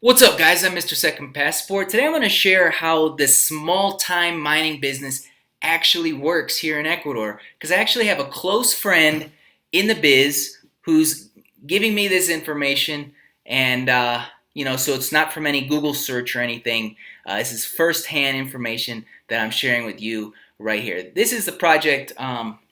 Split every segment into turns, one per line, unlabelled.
What's up, guys? I'm Mr. Second Passport. Today I'm going to share how this small-time mining business actually works here in Ecuador, because I actually have a close friend in the biz who's giving me this information, and so it's not from any Google search or anything. This is first-hand information that I'm sharing with you right here. This is the project.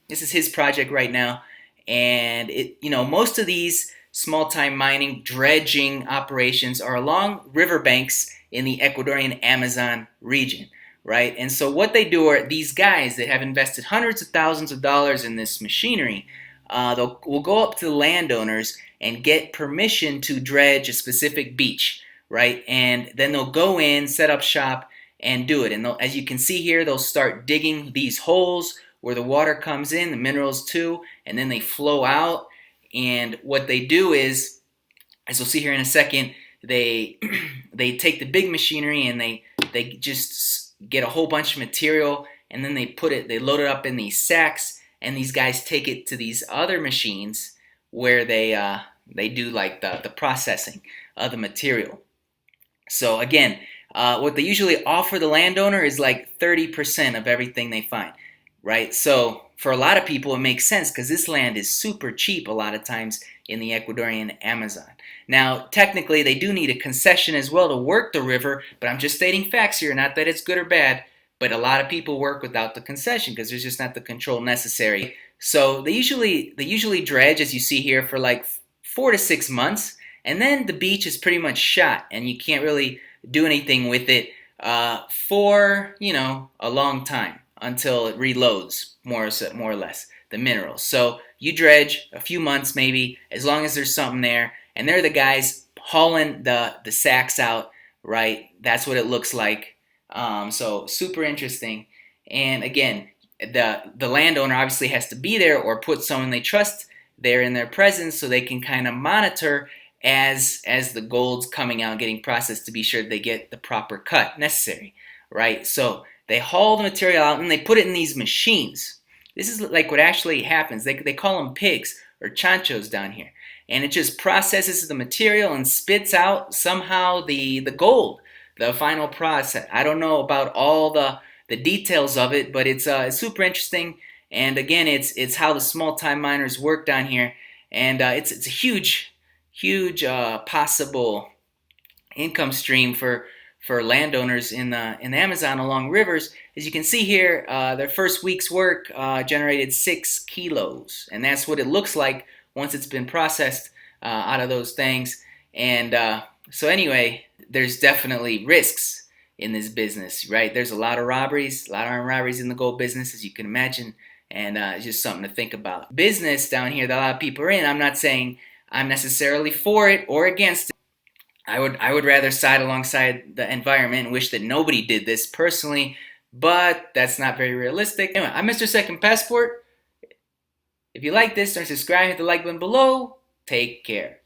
This is his project right now, and most of these small-time mining dredging operations are along riverbanks in the Ecuadorian Amazon region, right? And so what they do are these guys that have invested hundreds of thousands of dollars in this machinery, will go up to the landowners and get permission to dredge a specific beach, right? And then they'll go in, set up shop, and do it. And as you can see here, they'll start digging these holes where the water comes in, the minerals too, and then they flow out. And what they do is, as we'll see here in a second, they they take the big machinery and they just get a whole bunch of material, and then they load it up in these sacks, and these guys take it to these other machines where they do like the processing of the material. So again, what they usually offer the landowner is like 30% of everything they find, right? So for a lot of people, it makes sense because this land is super cheap a lot of times in the Ecuadorian Amazon. Now, technically, they do need a concession as well to work the river, but I'm just stating facts here, not that it's good or bad, but a lot of people work without the concession because there's just not the control necessary. So they usually dredge, as you see here, for like 4 to 6 months, and then the beach is pretty much shot, and you can't really do anything with it for a long time, until it reloads more or less the minerals. So you dredge a few months maybe, as long as there's something there, and they're the guys hauling the sacks out, right? That's what it looks like. So super interesting. And again, the landowner obviously has to be there or put someone they trust there in their presence so they can kind of monitor as the gold's coming out, getting processed, to be sure they get the proper cut necessary, right? So they haul the material out and they put it in these machines. This is like what actually happens. They call them pigs or chanchos down here. And it just processes the material and spits out somehow the gold, the final process. I don't know about all the details of it, but it's super interesting. And again, it's how the small-time miners work down here. And it's a huge possible income stream for landowners in the Amazon along rivers. As you can see here, their first week's work generated 6 kilos, and that's what it looks like once it's been processed out of those things. And so anyway, there's definitely risks in this business, right? There's a lot of robberies, a lot of armed robberies in the gold business, as you can imagine, and it's just something to think about. Business down here that a lot of people are in, I'm not saying I'm necessarily for it or against it. I would rather side alongside the environment and wish that nobody did this personally, but that's not very realistic. Anyway, I'm Mr. Second Passport. If you like this, don't subscribe, hit the like button below. Take care.